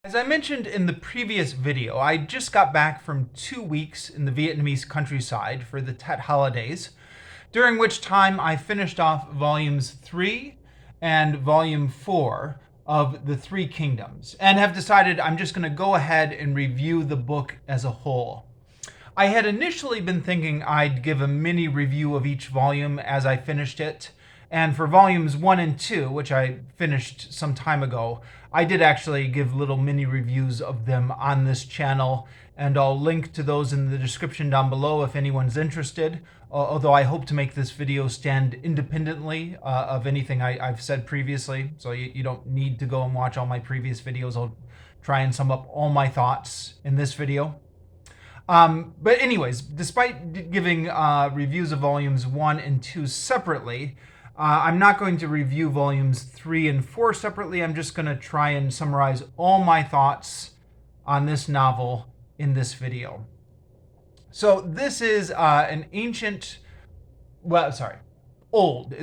As I mentioned in the previous video, I just got back from 2 weeks in the Vietnamese countryside for the Tet holidays, during which time I finished off volumes 3 and volume 4 of the Three Kingdoms, and have decided I'm just going to go ahead and review the book as a whole. I had initially been thinking I'd give a mini review of each volume as I finished it, and for volumes 1 and 2, which I finished some time ago, I did actually give little mini reviews of them on this channel, and I'll link to those in the description down below if anyone's interested, although I hope to make this video stand independently of anything I've said previously, so you don't need to go and watch all my previous videos. I'll try and sum up all my thoughts in this video. But anyways, despite giving reviews of volumes 1 and 2 separately, I'm not going to review volumes 3 and 4 separately. I'm just going to try and summarize all my thoughts on this novel in this video. So this is it's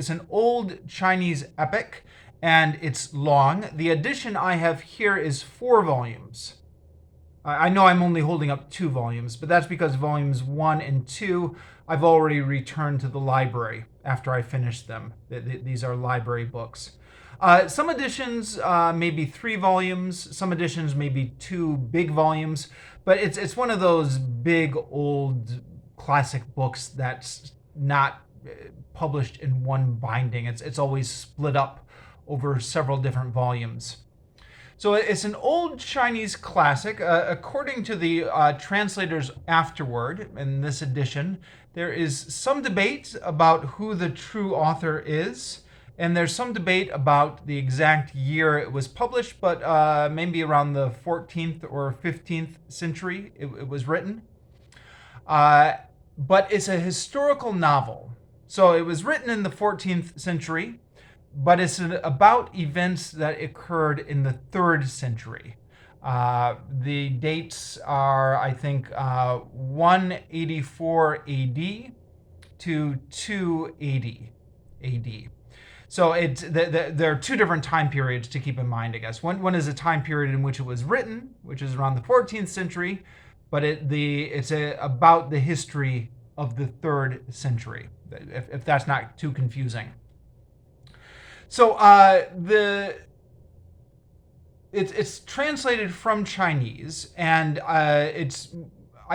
an old Chinese epic, and it's long. The edition I have here is 4 volumes. I know I'm only holding up 2 volumes, but that's because volumes 1 and 2 I've already returned to the library after I finished them. These are library books. Some editions may be 3 volumes, some editions may be 2 big volumes, but it's one of those big old classic books that's not published in one binding. It's always split up over several different volumes. So it's an old Chinese classic. According to the translators afterward in this edition, there is some debate about who the true author is, and there's some debate about the exact year it was published, but maybe around the 14th or 15th century it was written. But it's a historical novel. So it was written in the 14th century, but it's about events that occurred in the 3rd century. The dates are, I think, 184 AD to 280 AD. So there are 2 different time periods to keep in mind, I guess. One is a time period in which it was written, which is around the 14th century, but it's about the history of the 3rd century, if that's not too confusing. So it's translated from Chinese, and I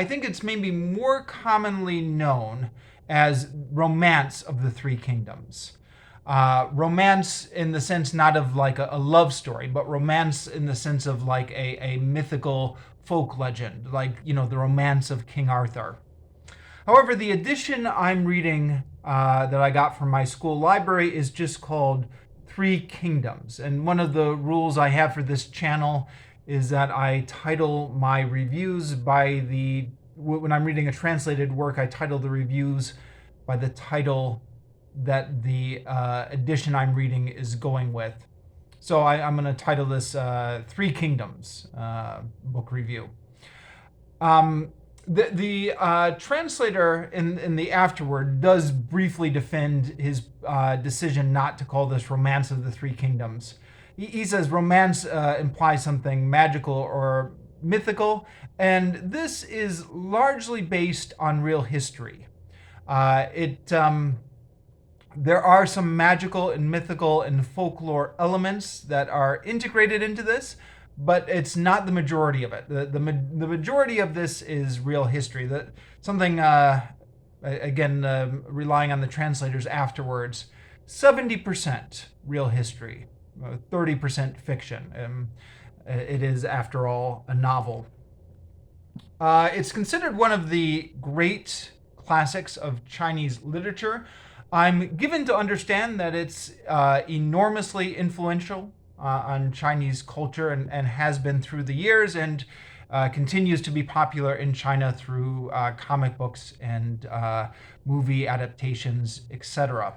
think it's maybe more commonly known as Romance of the Three Kingdoms. Romance in the sense not of like a love story, but romance in the sense of like a mythical folk legend, like, the romance of King Arthur. However, the edition I'm reading that I got from my school library is just called Three Kingdoms. And one of the rules I have for this channel is that I title my reviews when I'm reading a translated work, I title the reviews by the title that the edition I'm reading is going with. So I'm going to title this Three Kingdoms book review. The translator in the afterword does briefly defend his decision not to call this Romance of the Three Kingdoms. He says romance implies something magical or mythical, and this is largely based on real history. There are some magical and mythical and folklore elements that are integrated into this, but it's not the majority of it. The majority of this is real history. Relying on the translators afterwards, 70% real history, 30% fiction. It is, after all, a novel. It's considered one of the great classics of Chinese literature. I'm given to understand that it's enormously influential on Chinese culture and has been through the years, and continues to be popular in China through comic books and movie adaptations, etc.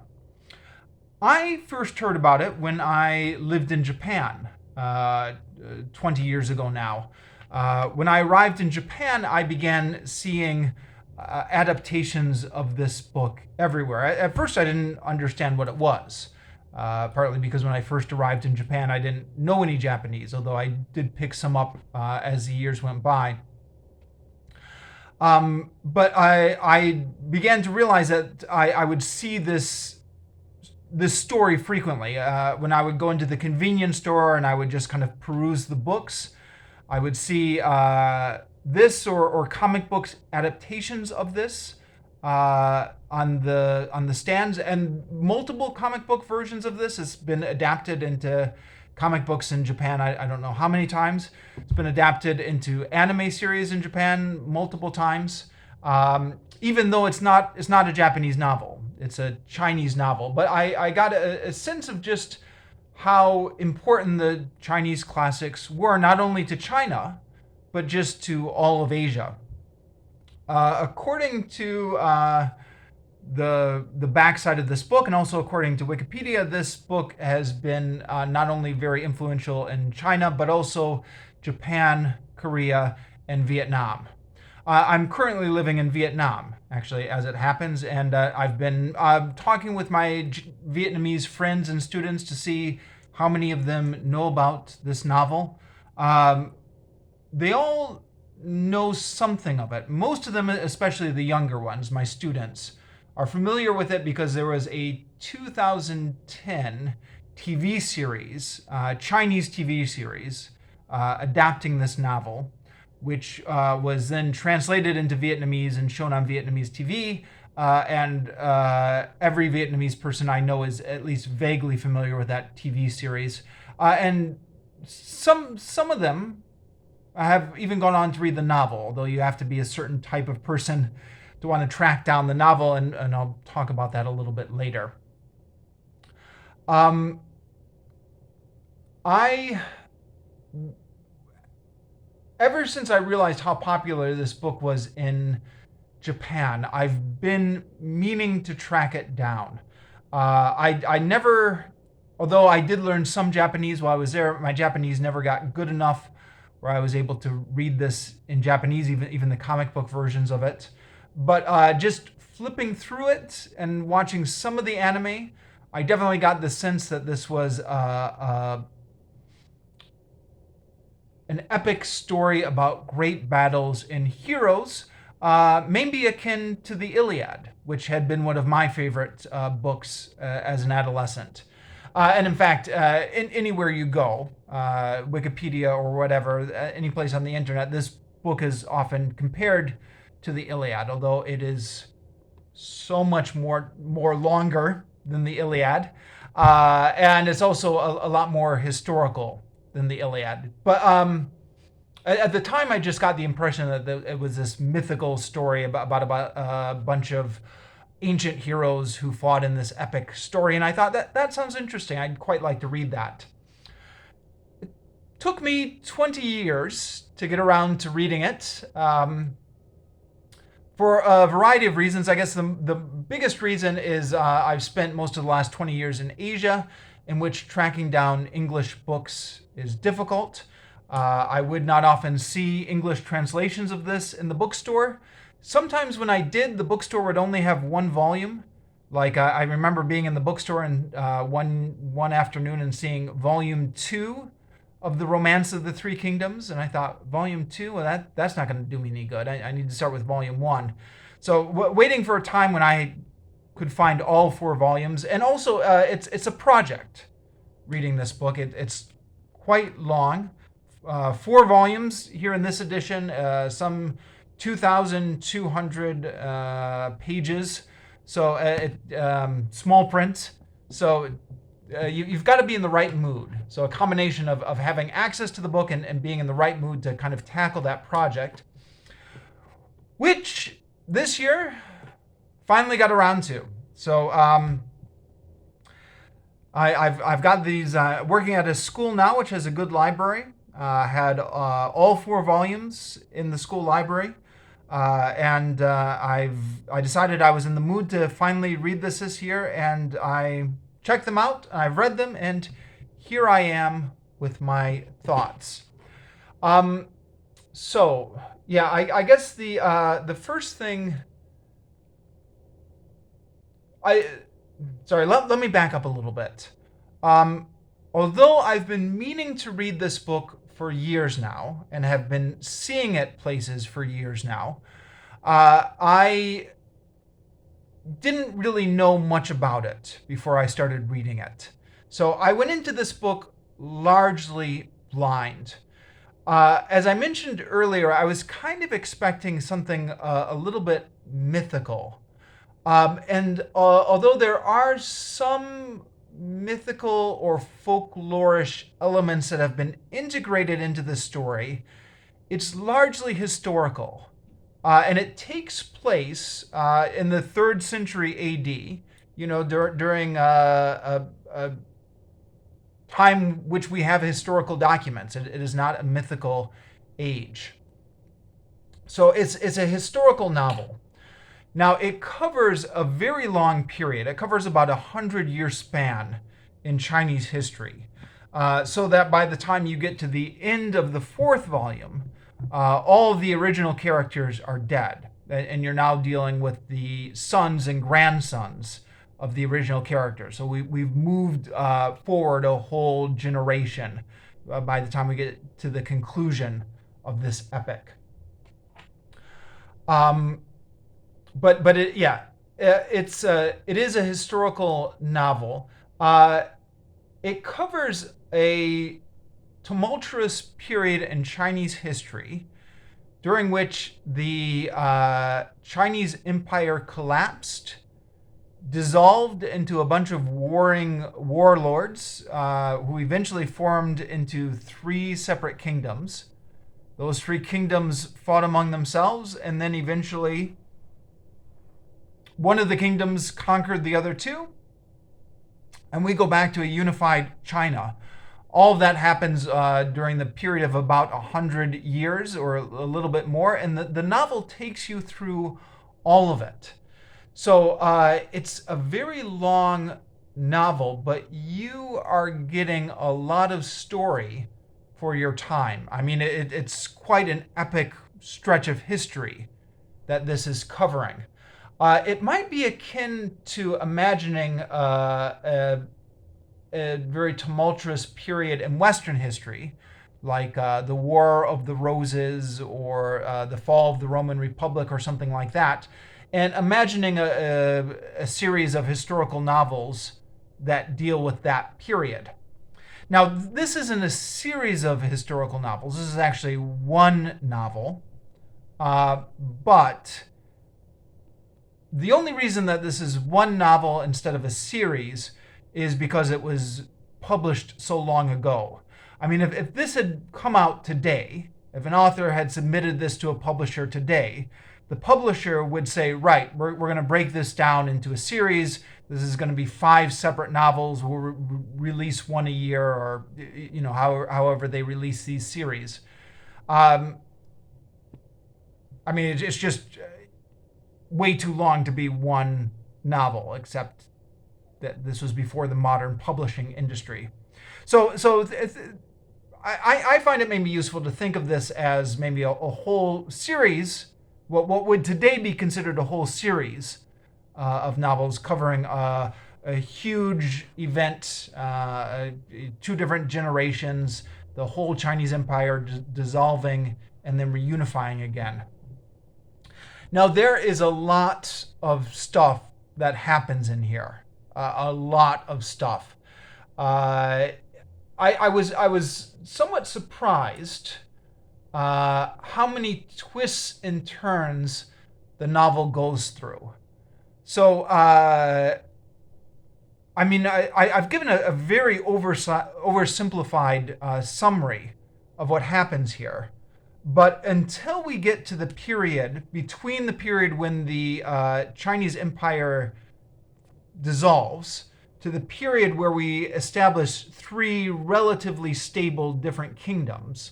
I first heard about it when I lived in Japan 20 years ago now. When I arrived in Japan, I began seeing adaptations of this book everywhere. At first, I didn't understand what it was. Partly because when I first arrived in Japan, I didn't know any Japanese, although I did pick some up as the years went by. But I began to realize that I would see this story frequently. When I would go into the convenience store and I would just kind of peruse the books, I would see this or comic books adaptations of this on the stands, and multiple comic book versions of this has been adapted into comic books in Japan. I don't know how many times. It's been adapted into anime series in Japan multiple times. Even though it's not a Japanese novel, it's a Chinese novel. But I got a sense of just how important the Chinese classics were, not only to China, but just to all of Asia. According to the backside of this book, and also according to Wikipedia, this book has been not only very influential in China, but also Japan, Korea, and Vietnam. I'm currently living in Vietnam, actually, as it happens, and I've been talking with my Vietnamese friends and students to see how many of them know about this novel. They all know something of it. Most of them, especially the younger ones, my students, are familiar with it because there was a 2010 TV series, Chinese TV series, adapting this novel, which was then translated into Vietnamese and shown on Vietnamese TV. And every Vietnamese person I know is at least vaguely familiar with that TV series. And some of them have even gone on to read the novel, although you have to be a certain type of person to want to track down the novel, and I'll talk about that a little bit later. Ever since I realized how popular this book was in Japan, I've been meaning to track it down. I never, although I did learn some Japanese while I was there, my Japanese never got good enough where I was able to read this in Japanese, even the comic book versions of it. But just flipping through it and watching some of the anime, I definitely got the sense that this was an epic story about great battles and heroes, maybe akin to the Iliad, which had been one of my favorite books as an adolescent. And in fact, anywhere you go, Wikipedia or whatever, any place on the internet, this book is often compared to the Iliad, although it is so much more longer than the Iliad, and it's also a lot more historical than the Iliad. But at the time, I just got the impression that it was this mythical story about a bunch of ancient heroes who fought in this epic story, and I thought that sounds interesting. I'd quite like to read that. It took me 20 years to get around to reading it, for a variety of reasons. I guess the biggest reason is I've spent most of the last 20 years in Asia, in which tracking down English books is difficult. I would not often see English translations of this in the bookstore. Sometimes when I did, the bookstore would only have one volume. Like I remember being in the bookstore and one afternoon and seeing volume 2 of the Romance of the Three Kingdoms, and I thought, volume 2, well, that's not going to do me any good. I need to start with volume 1. So waiting for a time when I could find all 4 volumes, and also it's a project reading this book. It's quite long. 4 volumes here in this edition, some 2,200 pages. So small print. So you've got to be in the right mood. So a combination of having access to the book and being in the right mood to kind of tackle that project, which this year finally got around to. So I've got these working at a school now, which has a good library. Had all 4 volumes in the school library, and I decided I was in the mood to finally read this year, and I checked them out. I've read them, and here I am with my thoughts. So yeah, I guess the first thing. Let me back up a little bit. Um, Although I've been meaning to read this book for years now and have been seeing it places for years now, I didn't really know much about it before I started reading it. So I went into this book largely blind. As I mentioned earlier, I was kind of expecting something a little bit mythical. And although there are some mythical or folklorish elements that have been integrated into the story, it's largely historical. And it takes place in the 3rd century AD, during a time which we have historical documents. It is not a mythical age. So it's a historical novel. Now, it covers a very long period. It covers about 100-year span in Chinese history. So that by the time you get to the end of the 4th volume, all of the original characters are dead. And you're now dealing with the sons and grandsons of the original characters. So we've moved forward a whole generation by the time we get to the conclusion of this epic. But it, yeah, it is a historical novel. It covers a tumultuous period in Chinese history during which the Chinese Empire collapsed, dissolved into a bunch of warring warlords who eventually formed into 3 separate kingdoms. Those 3 kingdoms fought among themselves, and then eventually one of the kingdoms conquered the other 2, and we go back to a unified China. All of that happens during the period of about 100 years or a little bit more, and the novel takes you through all of it. So it's a very long novel, but you are getting a lot of story for your time. I mean, it's quite an epic stretch of history that this is covering. It might be akin to imagining a very tumultuous period in Western history, like the War of the Roses or the fall of the Roman Republic or something like that, and imagining a series of historical novels that deal with that period. Now, this isn't a series of historical novels. This is actually one novel, but the only reason that this is one novel instead of a series is because it was published so long ago. I mean, if this had come out today, if an author had submitted this to a publisher today, the publisher would say, right, we're going to break this down into a series. This is going to be 5 separate novels. We'll release one a year, or however they release these series. I mean, it's just way too long to be one novel, except that this was before the modern publishing industry. So I find it maybe useful to think of this as maybe a whole series, what would today be considered a whole series of novels covering a huge event, 2 different generations, the whole Chinese Empire dissolving and then reunifying again. Now, there is a lot of stuff that happens in here. A lot of stuff. I was somewhat surprised how many twists and turns the novel goes through. So, I mean, I've given a very oversimplified summary of what happens here. But until we get to the period, between the period when the Chinese Empire dissolves to the period where we establish 3 relatively stable different kingdoms,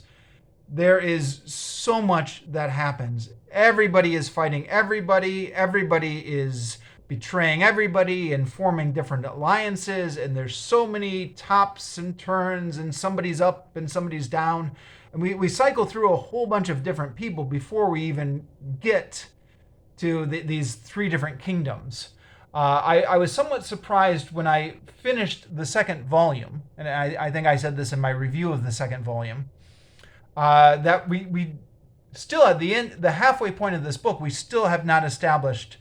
there is so much that happens. Everybody is fighting everybody. Everybody is betraying everybody and forming different alliances. And there's so many tops and turns, and somebody's up and somebody's down. And we cycle through a whole bunch of different people before we even get to these 3 different kingdoms. I was somewhat surprised when I finished the second volume, and I think I said this in my review of the second volume, that we still at the end, the halfway point of this book, we still have not established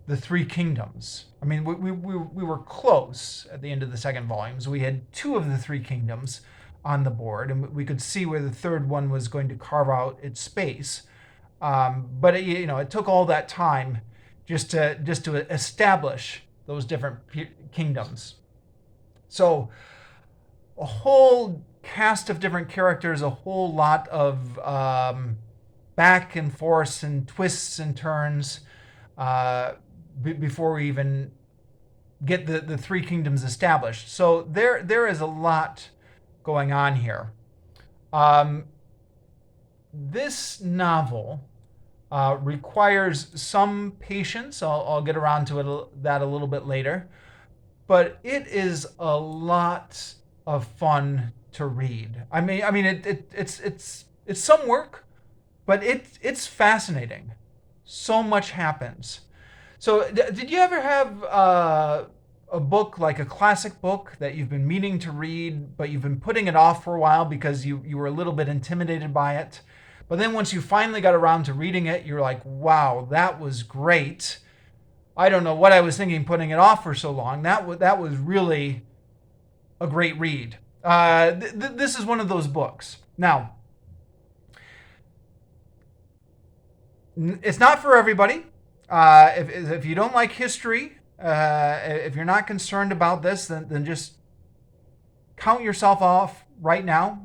the three kingdoms. I mean, we were close at the end of the second volume. So we had two of the three kingdoms on the board, and we could see where the third one was going to carve out its space. But it took all that time just to establish those different kingdoms. So a whole cast of different characters, a whole lot of back and forth and twists and turns before we even get the three kingdoms established. So there is a lot going on here. This novel requires some patience. I'll get around to that a little bit later. But it is a lot of fun to read. I mean, it's some work, but it's fascinating. So much happens. So, did you ever have a book, like a classic book that you've been meaning to read, but you've been putting it off for a while because you were a little bit intimidated by it? But then once you finally got around to reading it, you're like, wow, that was great. I don't know what I was thinking putting it off for so long. That was really a great read. This is one of those books. Now, it's not for everybody. If you don't like history, if you're not concerned about this, then just count yourself off right now.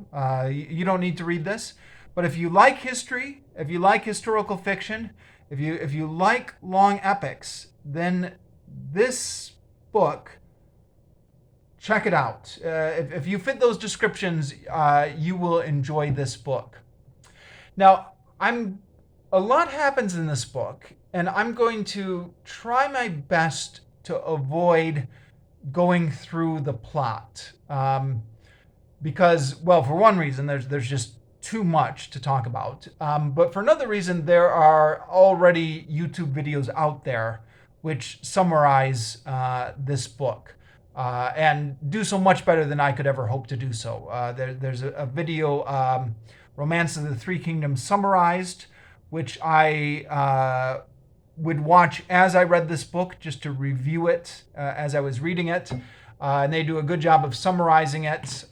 You don't need to read this. But if you like history, if you like historical fiction, if you like long epics, then this book, check it out. If you fit those descriptions, you will enjoy this book. Now, a lot happens in this book, and I'm going to try my best to avoid going through the plot. Because, well, for one reason, there's just too much to talk about. But for another reason, there are already YouTube videos out there which summarize this book and do so much better than I could ever hope to do so. There's a video, Romance of the Three Kingdoms Summarized, which I would watch as I read this book, just to review it as I was reading it. And they do a good job of summarizing it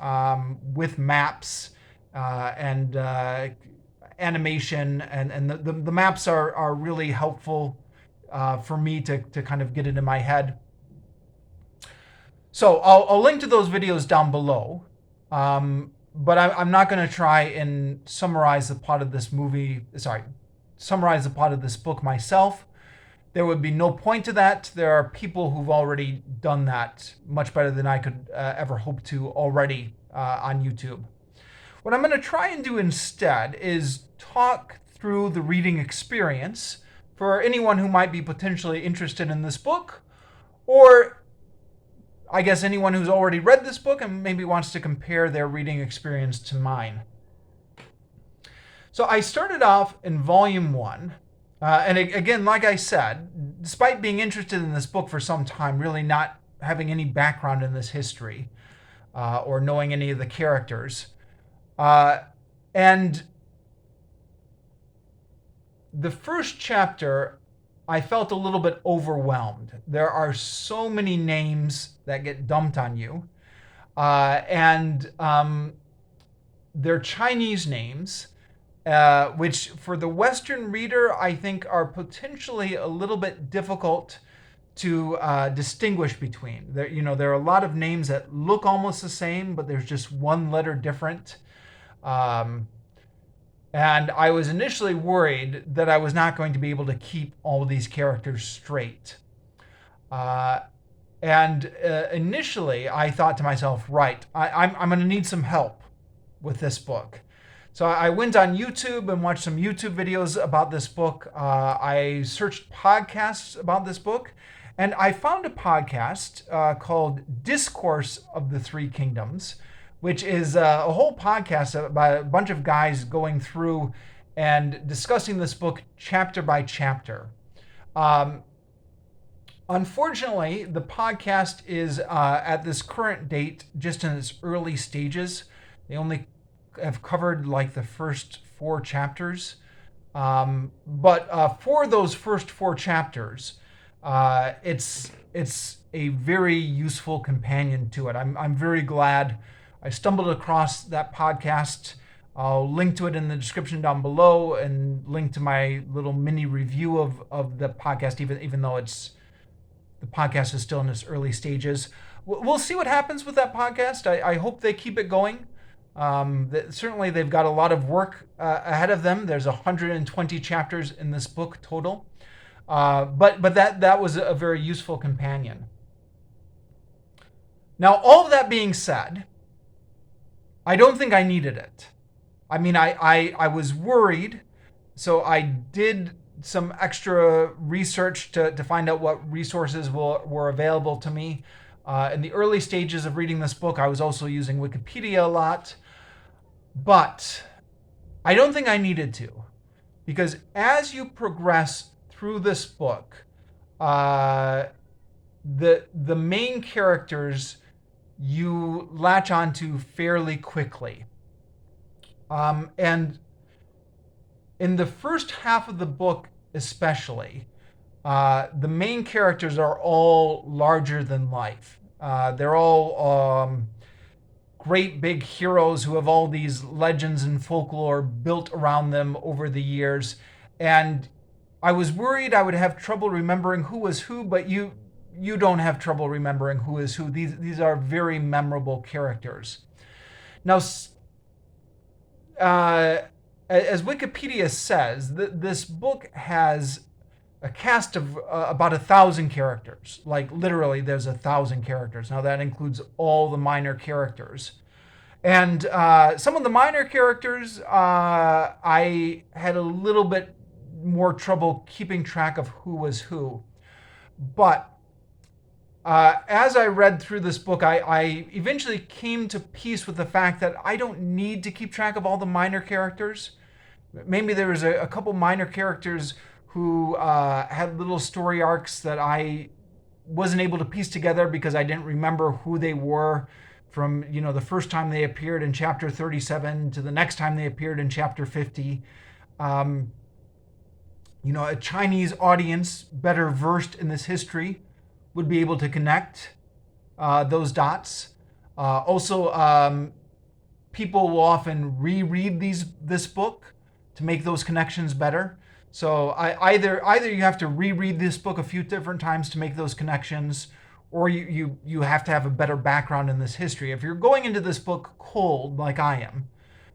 with maps and animation, and the maps are really helpful for me to kind of get it in my head. So I'll link to those videos down below, but I'm not going to try and summarize the plot of this book myself. There would be no point to that. There are people who've already done that much better than I could ever hope to already on YouTube. What I'm going to try and do instead is talk through the reading experience for anyone who might be potentially interested in this book, or I guess anyone who's already read this book and maybe wants to compare their reading experience to mine. So I started off in volume 1. And again, like I said, despite being interested in this book for some time, really not having any background in this history or knowing any of the characters, and the first chapter, I felt a little bit overwhelmed. There are so many names that get dumped on you, and they're Chinese names, which for the Western reader, I think are potentially a little bit difficult to distinguish between. There are a lot of names that look almost the same, but there's just one letter different. And I was initially worried that I was not going to be able to keep all of these characters straight. And initially, I thought to myself, right, I'm going to need some help with this book. So I went on YouTube and watched some YouTube videos about this book. I searched podcasts about this book, and I found a podcast called Discourse of the Three Kingdoms, which is a whole podcast about a bunch of guys going through and discussing this book chapter by chapter. Unfortunately, the podcast is at this current date just in its early stages. They only have covered like the first four chapters. But for those first four chapters, it's a very useful companion to it. I'm very glad I stumbled across that podcast. I'll link to it in the description down below and link to my little mini review of the podcast, even though the podcast is still in its early stages. We'll see what happens with that podcast. I hope they keep it going. Certainly, they've got a lot of work ahead of them. There's 120 chapters in this book total, but that was a very useful companion. Now, all of that being said, I don't think I needed it. I mean, I was worried, so I did some extra research to find out what resources were available to me. In the early stages of reading this book, I was also using Wikipedia a lot. But I don't think I needed to, because as you progress through this book, the main characters you latch onto fairly quickly, and in the first half of the book, especially, the main characters are all larger than life. They're all great big heroes who have all these legends and folklore built around them over the years. And I was worried I would have trouble remembering who was who, but you don't have trouble remembering who is who. These are very memorable characters. Now, as Wikipedia says, this book has a cast of about 1,000 characters. Like literally, there's 1,000 characters. Now that includes all the minor characters, and some of the minor characters I had a little bit more trouble keeping track of who was who. But as I read through this book, I eventually came to peace with the fact that I don't need to keep track of all the minor characters. Maybe there was a couple minor characters who had little story arcs that I wasn't able to piece together because I didn't remember who they were from, the first time they appeared in chapter 37 to the next time they appeared in chapter 50. A Chinese audience better versed in this history would be able to connect those dots. Also, people will often reread this book to make those connections better. So either you have to reread this book a few different times to make those connections, or you have to have a better background in this history. If you're going into this book cold, like I am,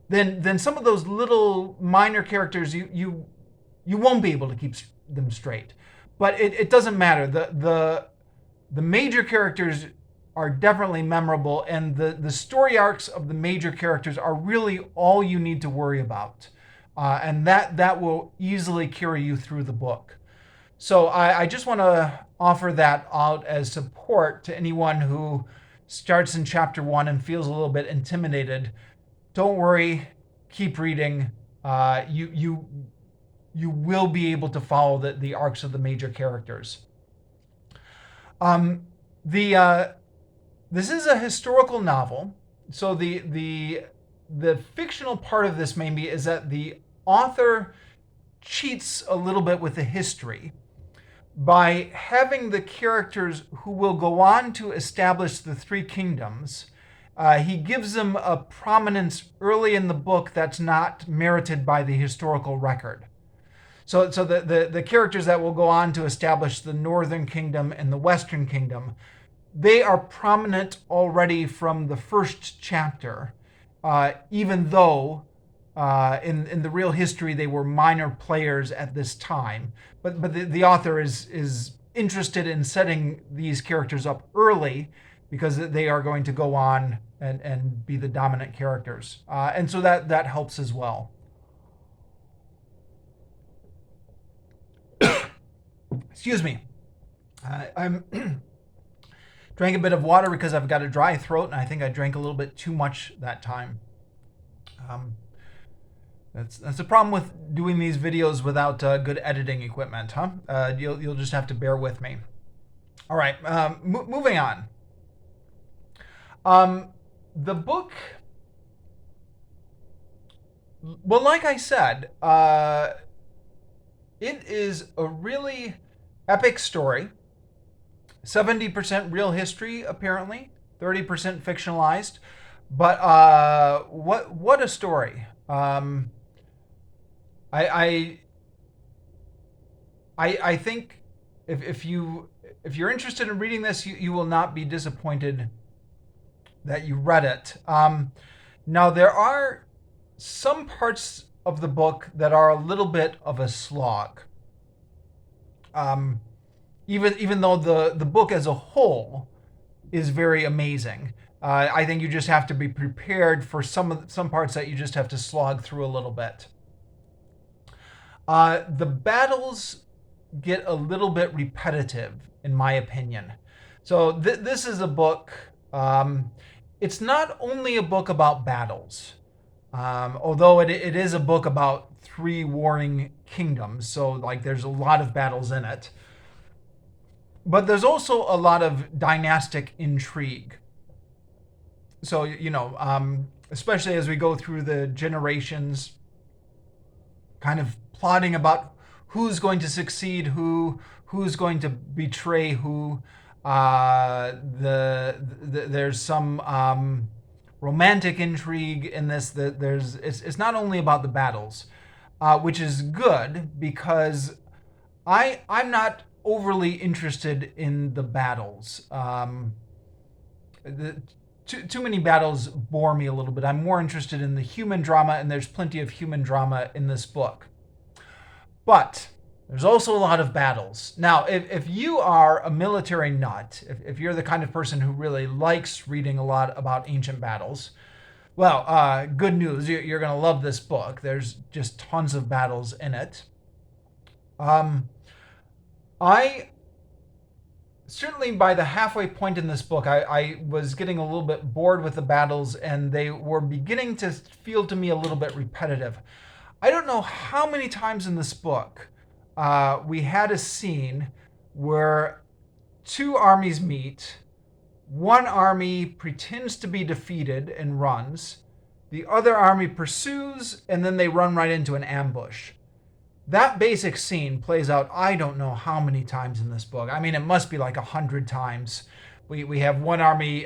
then some of those little minor characters you won't be able to keep them straight. But it doesn't matter. The major characters are definitely memorable, and the story arcs of the major characters are really all you need to worry about. And that will easily carry you through the book. So I just want to offer that out as support to anyone who starts in chapter 1 and feels a little bit intimidated. Don't worry, keep reading. You will be able to follow the arcs of the major characters. This is a historical novel, so the fictional part of this maybe is that the author cheats a little bit with the history by having the characters who will go on to establish the three kingdoms. He gives them a prominence early in the book that's not merited by the historical record. So the characters that will go on to establish the Northern Kingdom and the Western Kingdom, they are prominent already from the first chapter, even though in the real history they were minor players at this time. But the author is interested in setting these characters up early because they are going to go on and be the dominant characters. And so that helps as well. Excuse me. I'm drank a bit of water because I've got a dry throat, and I think I drank a little bit too much that time. That's the problem with doing these videos without good editing equipment, huh? You'll just have to bear with me. All right, moving on. Um, the book, well, like I said, it is a really epic story. 70% real history, apparently, 30% fictionalized. But what a story! I I think if you're interested in reading this, you will not be disappointed that you read it. Now there are some parts of the book that are a little bit of a slog. Um, even though the book as a whole is very amazing, I think you just have to be prepared for some parts that you just have to slog through a little bit. The battles get a little bit repetitive, in my opinion. So this is a book. It's not only a book about battles, although it is a book about three warring kingdoms. So like there's a lot of battles in it, but there's also a lot of dynastic intrigue. So especially as we go through the generations, kind of plotting about who's going to succeed, who's going to betray who. There's some romantic intrigue in this. That there's it's not only about the battles, which is good because I'm not overly interested in the battles. Too many battles bore me a little bit. I'm more interested in the human drama, and there's plenty of human drama in this book. But there's also a lot of battles. Now, if you are a military nut, if you're the kind of person who really likes reading a lot about ancient battles, well, good news, you're going to love this book. There's just tons of battles in it. I certainly by the halfway point in this book, I was getting a little bit bored with the battles, and they were beginning to feel to me a little bit repetitive. I don't know how many times in this book we had a scene where two armies meet. One army pretends to be defeated and runs. The other army pursues, and then they run right into an ambush. That basic scene plays out I don't know how many times in this book. I mean, it must be like 100 times. We have one army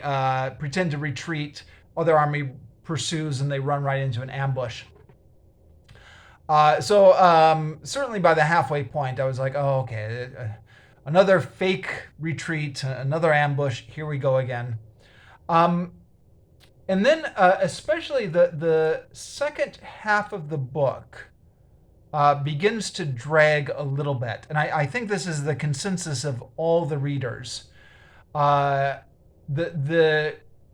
pretend to retreat, other army pursues, and they run right into an ambush. So certainly by the halfway point, I was like, oh, okay, another fake retreat, another ambush. Here we go again. And then especially the second half of the book begins to drag a little bit. And I think this is the consensus of all the readers. The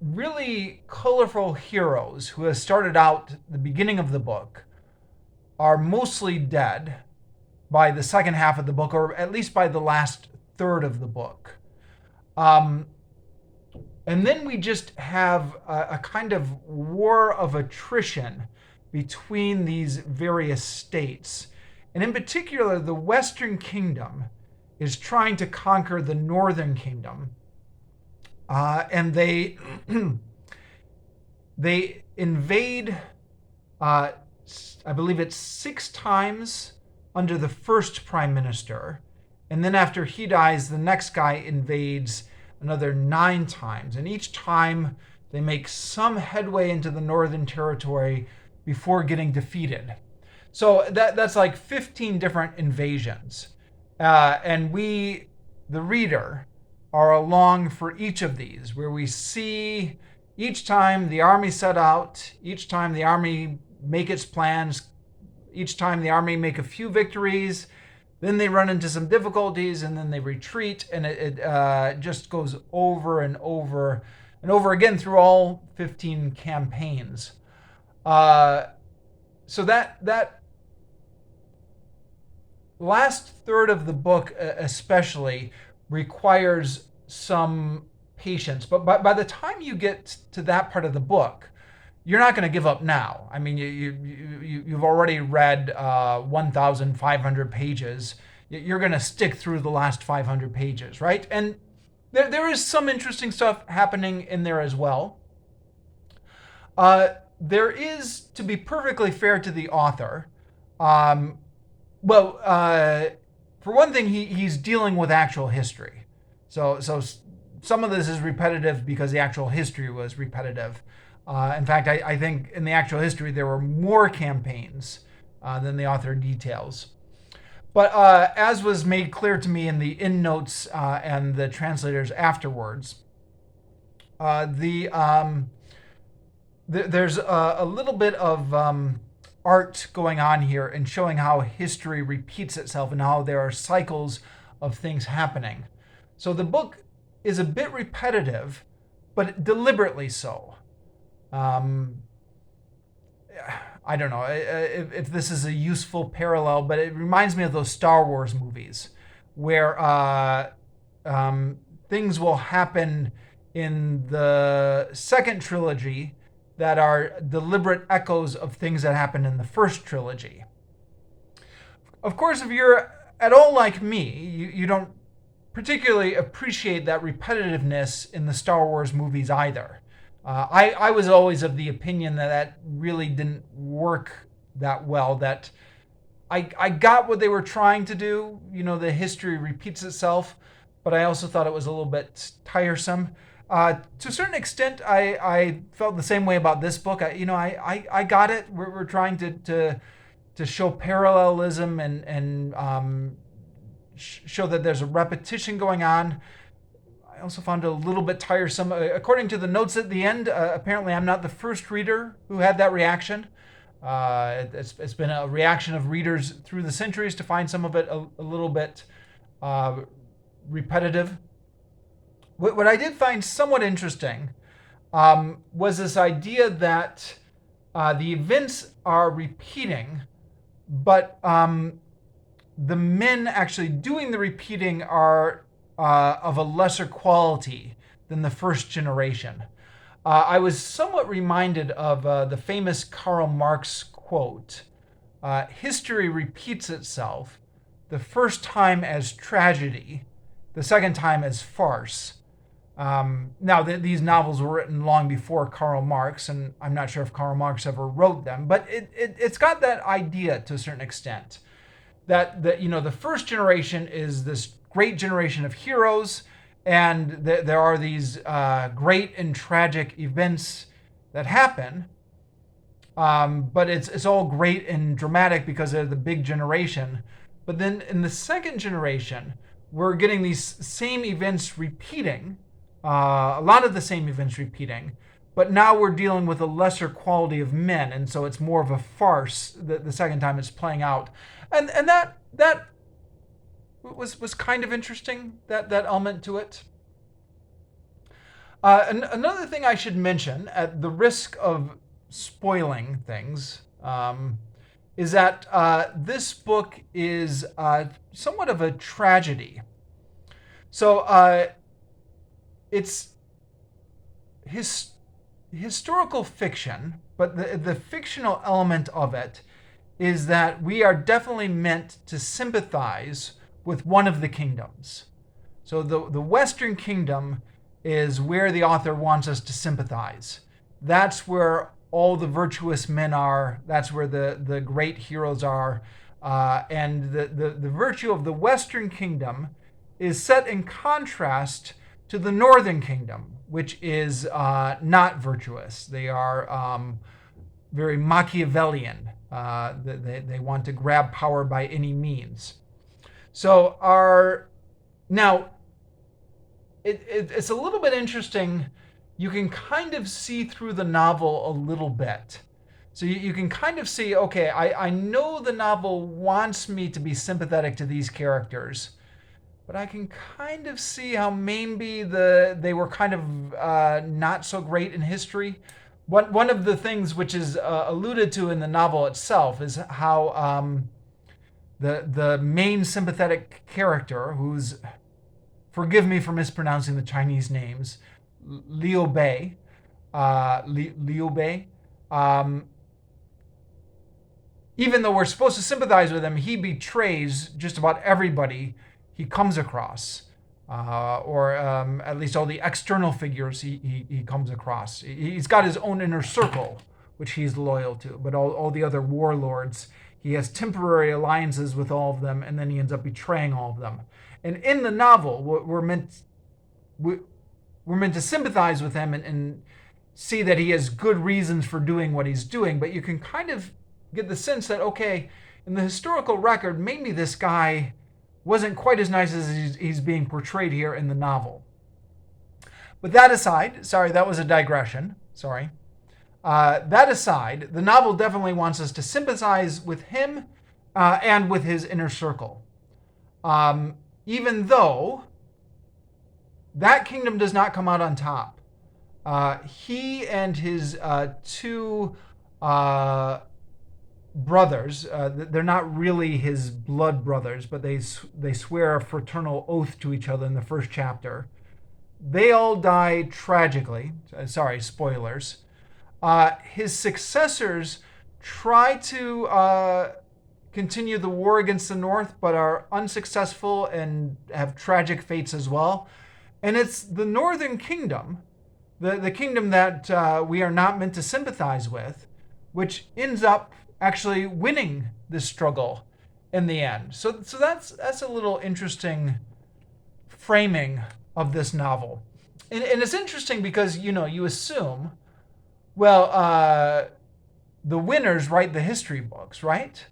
really colorful heroes who have started out the beginning of the book are mostly dead by the second half of the book, or at least by the last third of the book. And then we just have a kind of war of attrition between these various states. And in particular, the Western Kingdom is trying to conquer the Northern Kingdom. And they they invade, I believe it's 6 times under the first prime minister. And then after he dies, the next guy invades another 9 times. And each time they make some headway into the Northern Territory before getting defeated. So that's like 15 different invasions. And we, the reader, are along for each of these, where we see each time the army set out, each time the army make its plans, each time the army make a few victories, then they run into some difficulties, and then they retreat, and it just goes over and over and over again through all 15 campaigns. So that last third of the book especially requires some patience. But by the time you get to that part of the book, you're not going to give up now. I mean, you've already read 1,500 pages. You're going to stick through the last 500 pages, right? And there is some interesting stuff happening in there as well. Uh, there is, to be perfectly fair to the author, um, well, for one thing, he's dealing with actual history. So some of this is repetitive because the actual history was repetitive. In fact, I think in the actual history there were more campaigns than the author details. But as was made clear to me in the endnotes and the translators afterwards, the there's a little bit of art going on here and showing how history repeats itself and how there are cycles of things happening. So the book is a bit repetitive, but deliberately so. Um, I don't know if this is a useful parallel, but it reminds me of those Star Wars movies where things will happen in the second trilogy that are deliberate echoes of things that happened in the first trilogy. Of course, if you're at all like me, you don't particularly appreciate that repetitiveness in the Star Wars movies either. I was always of the opinion that that really didn't work that well, that I got what they were trying to do. You know, the history repeats itself, but I also thought it was a little bit tiresome. To a certain extent, I felt the same way about this book. I got it. We're trying to show parallelism and show that there's a repetition going on. I also found it a little bit tiresome. According to the notes at the end, apparently I'm not the first reader who had that reaction. It's been a reaction of readers through the centuries to find some of it a little bit repetitive. What I did find somewhat interesting was this idea that the events are repeating, but the men actually doing the repeating are of a lesser quality than the first generation. I was somewhat reminded of the famous Karl Marx quote, history repeats itself, the first time as tragedy, the second time as farce. Now, these novels were written long before Karl Marx, and I'm not sure if Karl Marx ever wrote them, but it's got that idea to a certain extent. That the first generation is this great generation of heroes, and there are these great and tragic events that happen, but it's all great and dramatic because they're the big generation. But then in the second generation, we're getting these same events repeating, a lot of the same events repeating, but now we're dealing with a lesser quality of men, and so it's more of a farce the second time it's playing out. And that was kind of interesting, that element to it. Another thing I should mention, at the risk of spoiling things, is that this book is somewhat of a tragedy. So it's historical fiction, but the fictional element of it is that we are definitely meant to sympathize with one of the kingdoms. So the Western kingdom is where the author wants us to sympathize. That's where all the virtuous men are. That's where the great heroes are. And the virtue of the Western kingdom is set in contrast to the Northern kingdom, which is not virtuous. They are very Machiavellian. They want to grab power by any means. So it's a little bit interesting. You can kind of see through the novel a little bit. So you can kind of see, okay, I know the novel wants me to be sympathetic to these characters, but I can kind of see how maybe they were kind of not so great in history. One of the things which is alluded to in the novel itself is how the main sympathetic character, who's, forgive me for mispronouncing the Chinese names, Liu Bei, even though we're supposed to sympathize with him, he betrays just about everybody he comes across. or at least all the external figures he comes across. He's got his own inner circle, which he's loyal to, but all the other warlords, he has temporary alliances with all of them, and then he ends up betraying all of them. And in the novel, we're meant to sympathize with him and see that he has good reasons for doing what he's doing, but you can kind of get the sense that, okay, in the historical record, maybe this guy wasn't quite as nice as he's being portrayed here in the novel. But that aside, sorry, that was a digression. Sorry. That aside, the novel definitely wants us to sympathize with him and with his inner circle. Even though that kingdom does not come out on top. He and his two brothers, they're not really his blood brothers, but they swear a fraternal oath to each other in the first chapter. They all die tragically. Sorry, spoilers. His successors try to continue the war against the North, but are unsuccessful and have tragic fates as well. And it's the Northern Kingdom, the kingdom that we are not meant to sympathize with, which ends up actually winning this struggle in the end. So that's a little interesting framing of this novel. And it's interesting because, you assume, well, the winners write the history books, right?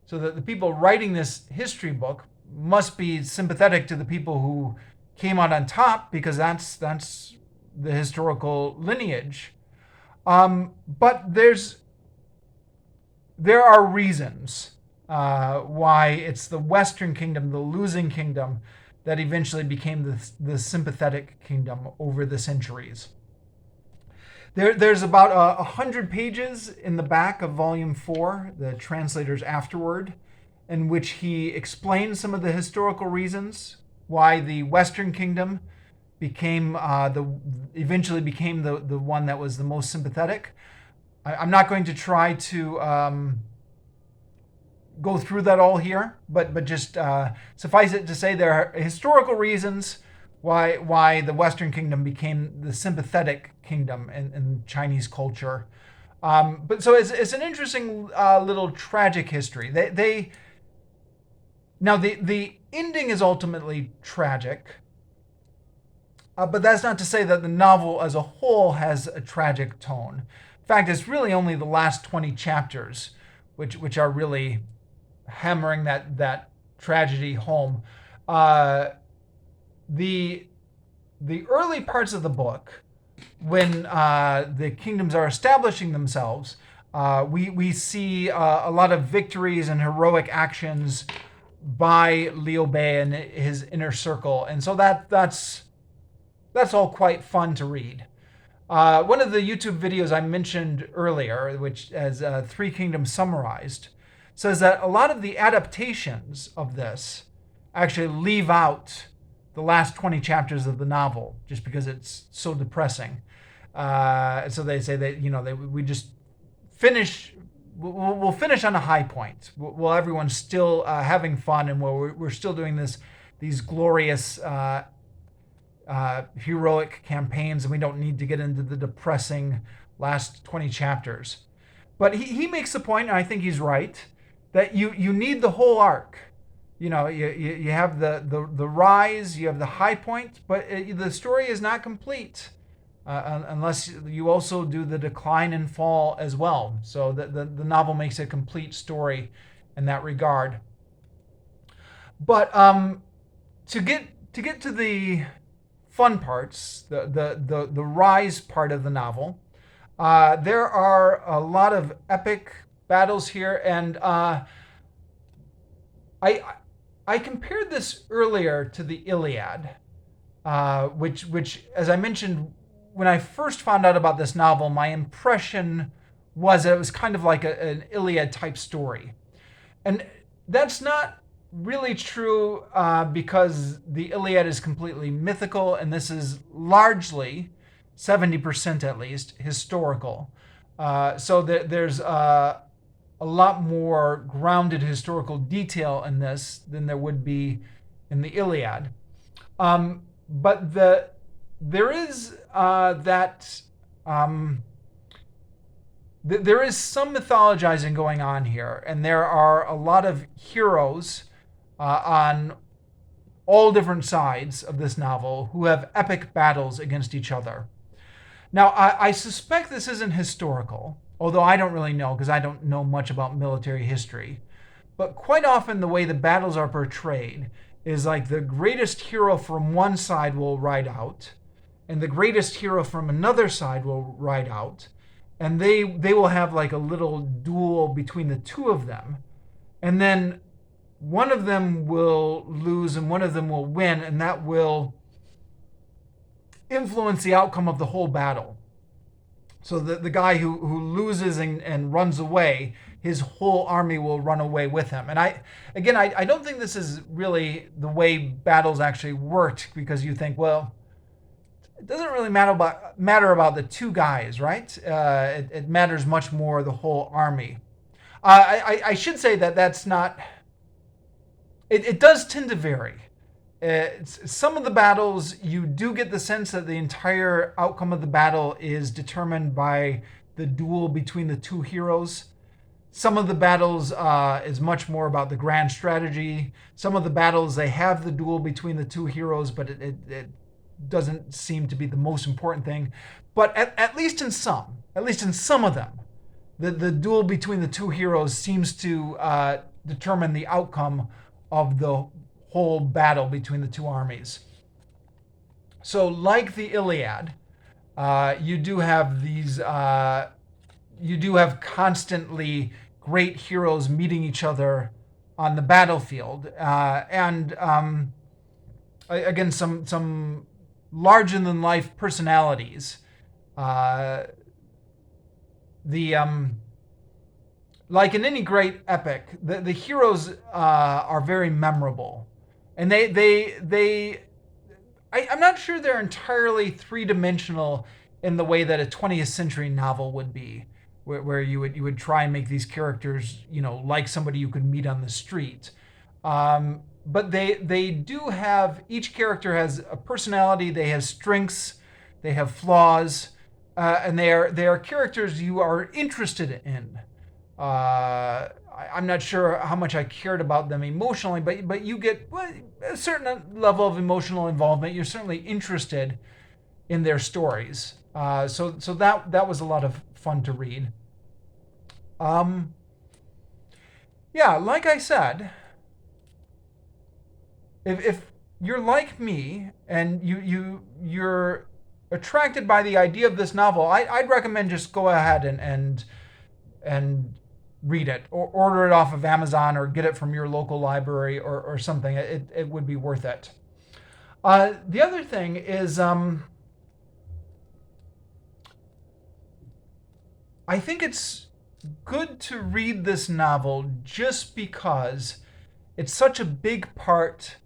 So that the people writing this history book must be sympathetic to the people who came out on top, because that's the historical lineage. But there are reasons why it's the Western kingdom, the losing kingdom, that eventually became the sympathetic kingdom over the centuries. There's about 100 pages in the back of Volume 4, the translator's afterword, in which he explains some of the historical reasons why the Western kingdom eventually became the one that was the most sympathetic. I'm not going to try to go through that all here, but just suffice it to say there are historical reasons why the Western kingdom became the sympathetic kingdom in Chinese culture. But so it's an interesting little tragic history. Now the ending is ultimately tragic, but that's not to say that the novel as a whole has a tragic tone. In fact, it's really only the last 20 chapters which are really hammering that tragedy home. The early parts of the book, when the kingdoms are establishing themselves, we see a lot of victories and heroic actions by Liu Bei and his inner circle, and so that's all quite fun to read. One of the YouTube videos I mentioned earlier, which as Three Kingdoms Summarized, says that a lot of the adaptations of this actually leave out the last 20 chapters of the novel just because it's so depressing. So they say that we just finish. We'll finish on a high point. While everyone's still having fun, and while we're still doing these glorious heroic campaigns, and we don't need to get into the depressing last 20 chapters. But he makes the point, and I think he's right, that you need the whole arc. You have the rise, you have the high point, but the story is not complete unless you also do the decline and fall as well. So the novel makes a complete story in that regard. But to get to the fun parts, the rise part of the novel, there are a lot of epic battles here, and I compared this earlier to the Iliad, which, as I mentioned, when I first found out about this novel, my impression was that it was kind of like an Iliad type story. And that's not really true because the Iliad is completely mythical, and this is largely, 70% at least, historical. So there's a lot more grounded historical detail in this than there would be in the Iliad. but there is um, there is some mythologizing going on here, and there are a lot of heroes on all different sides of this novel who have epic battles against each other. Now, I suspect this isn't historical, although I don't really know because I don't know much about military history. But quite often, the way the battles are portrayed is like the greatest hero from one side will ride out, and the greatest hero from another side will ride out, and they will have like a little duel between the two of them, and then one of them will lose and one of them will win, and that will influence the outcome of the whole battle. So the guy who loses and runs away, his whole army will run away with him. And I don't think this is really the way battles actually worked, because you think, well, it doesn't really matter about the two guys, right? It matters much more the whole army. I should say that that's not. It does tend to vary. Some of the battles, you do get the sense that the entire outcome of the battle is determined by the duel between the two heroes. Some of the battles is much more about the grand strategy. Some of the battles, they have the duel between the two heroes, but it doesn't seem to be the most important thing. But at least in some of them, the duel between the two heroes seems to determine the outcome of the whole battle between the two armies. So, like the Iliad, you do have these. You do have constantly great heroes meeting each other on the battlefield, and again, some larger than life personalities. The Like in any great epic, the heroes are very memorable, and I'm not sure they're entirely three-dimensional in the way that a 20th century novel would be, where you would try and make these characters, like somebody you could meet on the street. But they do have, each character has a personality, they have strengths, they have flaws, and they are characters you are interested in. I'm not sure how much I cared about them emotionally, but you get a certain level of emotional involvement. You're certainly interested in their stories. So that was a lot of fun to read. Yeah, like I said, if you're like me and you're attracted by the idea of this novel, I'd recommend just go ahead and read it, or order it off of Amazon, or get it from your local library, or something. It would be worth it. The other thing is, I think it's good to read this novel just because it's such a big part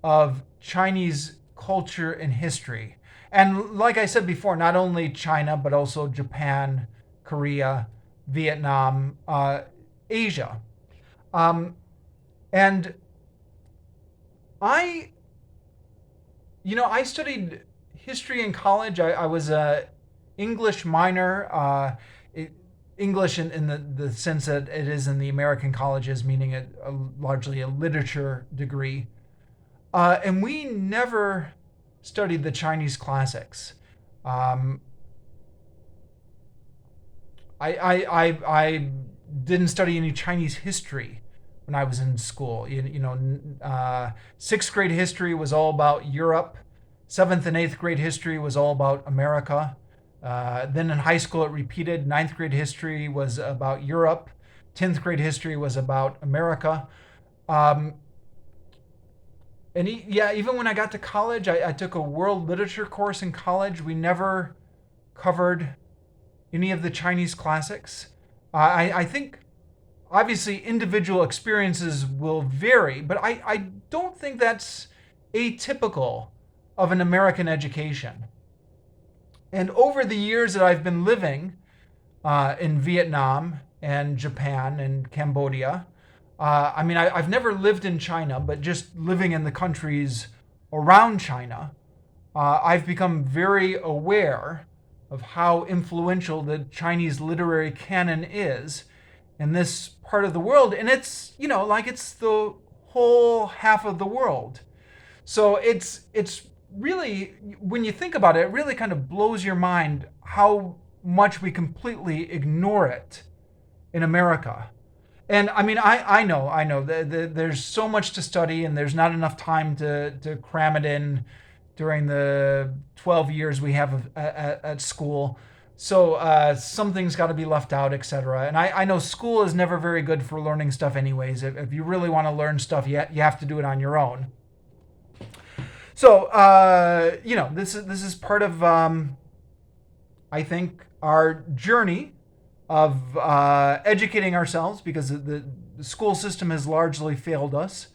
of Chinese culture and history. And like I said before, not only China, but also Japan, Korea, Vietnam, Asia. And I studied history in college. I was a English minor, English in the sense that it is in the American colleges, meaning largely a literature degree. And we never studied the Chinese classics. I didn't study any Chinese history when I was in school. Sixth grade history was all about Europe. Seventh and eighth grade history was all about America. Then in high school it repeated. Ninth grade history was about Europe. 10th grade history was about America. Even when I got to college, I took a world literature course in college. We never covered any of the Chinese classics. I think obviously individual experiences will vary, but I don't think that's atypical of an American education. And over the years that I've been living in Vietnam and Japan and Cambodia, I've never lived in China, but just living in the countries around China, I've become very aware of how influential the Chinese literary canon is in this part of the world. And it's, like it's the whole half of the world. So it's really, when you think about it, it really kind of blows your mind how much we completely ignore it in America. And I mean, I know there's so much to study, and there's not enough time to cram it in during the 12 years we have at school. So some things got to be left out, etc. And I know school is never very good for learning stuff, anyways. If you really want to learn stuff, you have to do it on your own. So this is part of I think our journey of educating ourselves, because the school system has largely failed us.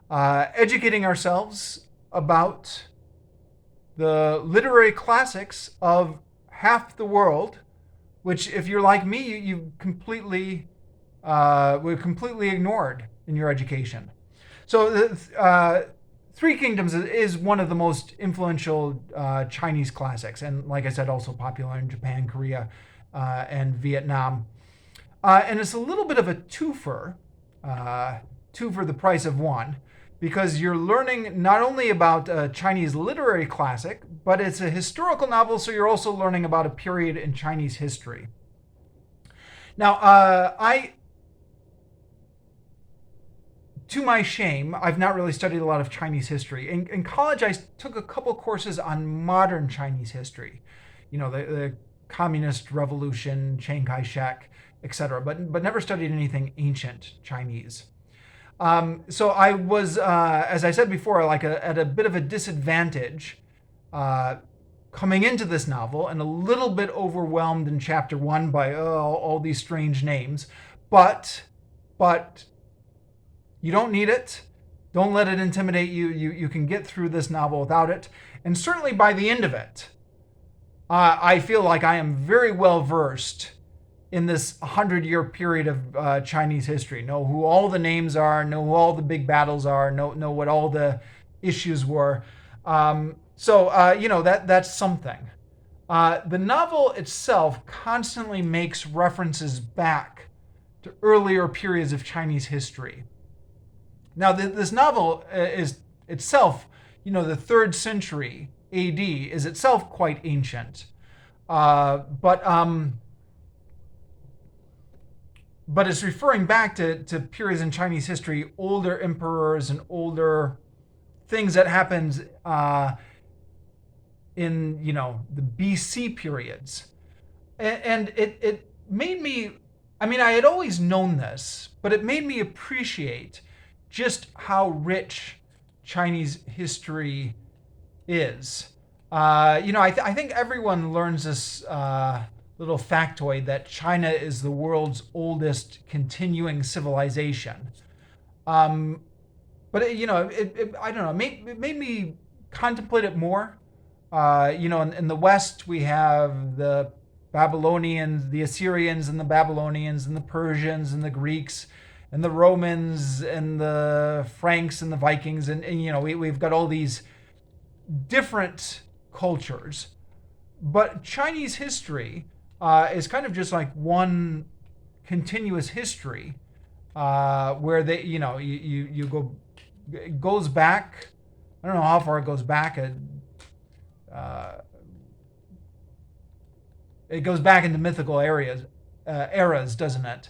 Educating ourselves about the literary classics of half the world, which, if you're like me, you completely were completely ignored in your education. So Three Kingdoms is one of the most influential Chinese classics, and like I said, also popular in Japan, Korea, and Vietnam. And it's a little bit of a twofer, two for the price of one, because you're learning not only about a Chinese literary classic, but it's a historical novel, so you're also learning about a period in Chinese history. Now, to my shame, I've not really studied a lot of Chinese history. In college, I took a couple courses on modern Chinese history, the Communist Revolution, Chiang Kai-shek, etc., but never studied anything ancient Chinese. So I was, as I said before, at a bit of a disadvantage coming into this novel, and a little bit overwhelmed in chapter one by all these strange names. But you don't need it. Don't let it intimidate you. You can get through this novel without it. And certainly by the end of it, I feel like I am very well versed in this 100-year period of Chinese history. Know who all the names are, know who all the big battles are, know what all the issues were. That's something. The novel itself constantly makes references back to earlier periods of Chinese history. Now, this novel is itself, the 3rd century AD is itself quite ancient. But it's referring back to periods in Chinese history, older emperors and older things that happened in, the BC periods. And it made me, I had always known this, but it made me appreciate just how rich Chinese history is. I think everyone learns this little factoid that China is the world's oldest continuing civilization. But I don't know, it made me contemplate it more. In the West we have the Babylonians, the Assyrians, and the Babylonians, and the Persians, and the Greeks, and the Romans, and the Franks, and the Vikings, and we've got all these different cultures. But Chinese history is kind of just like one continuous history where they, you go, it goes back. I don't know how far it goes back. It goes back into mythical eras, doesn't it?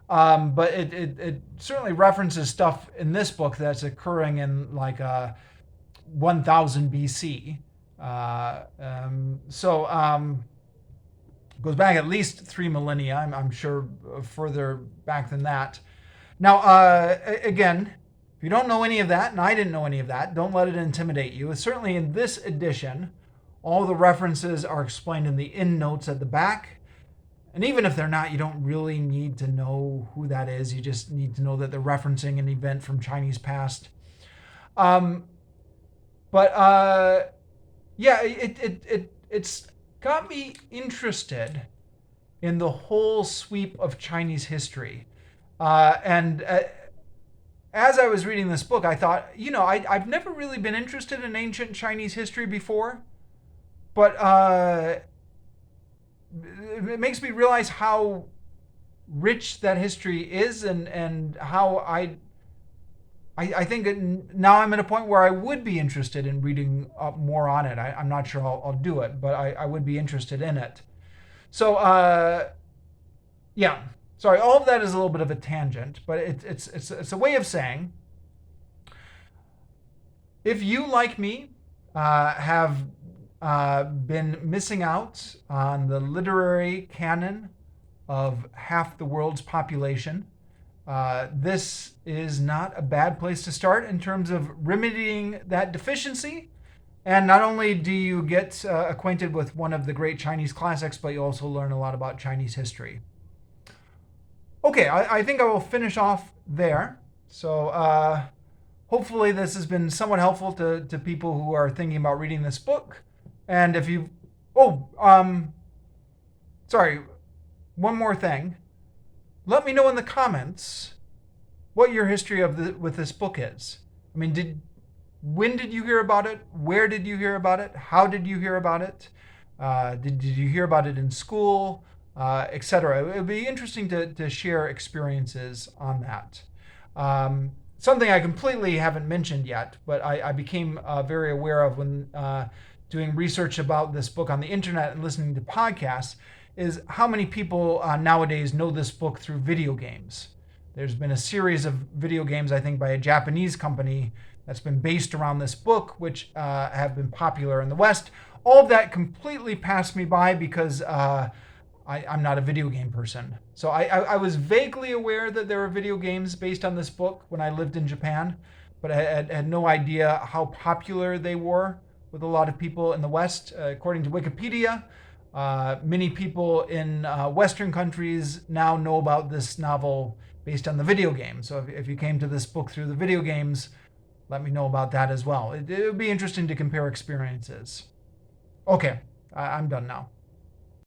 But it certainly references stuff in this book that's occurring in 1000 BC. Goes back at least 3 millennia. I'm sure further back than that. Now, again, if you don't know any of that, and I didn't know any of that, don't let it intimidate you. Certainly in this edition, all the references are explained in the endnotes at the back. And even if they're not, you don't really need to know who that is. You just need to know that they're referencing an event from Chinese past. It's got me interested in the whole sweep of Chinese history. And as I was reading this book, I thought, I've never really been interested in ancient Chinese history before, but it makes me realize how rich that history is, and how I think now I'm at a point where I would be interested in reading up more on it. I'm not sure I'll do it, but I would be interested in it. So, yeah, sorry, all of that is a little bit of a tangent, but it's a way of saying, if you, like me, have been missing out on the literary canon of half the world's population, this is not a bad place to start in terms of remedying that deficiency. And not only do you get acquainted with one of the great Chinese classics, but you also learn a lot about Chinese history. Okay, I think I will finish off there. So hopefully this has been somewhat helpful to people who are thinking about reading this book. And if you, sorry, one more thing. Let me know in the comments what your history with this book is. I mean, when did you hear about it? Where did you hear about it? How did you hear about it? Did you hear about it in school, etc.? It would be interesting to share experiences on that. Something I completely haven't mentioned yet, but I became very aware of when doing research about this book on the internet and listening to podcasts, is how many people nowadays know this book through video games. There's been a series of video games, I think, by a Japanese company that's been based around this book, which have been popular in the West. All of that completely passed me by because I'm not a video game person. So I was vaguely aware that there were video games based on this book when I lived in Japan, but I had no idea how popular they were with a lot of people in the West. According to Wikipedia, many people in Western countries now know about this novel based on the video game. So if you came to this book through the video games, let me know about that as well. It would be interesting to compare experiences. Okay, I'm done now.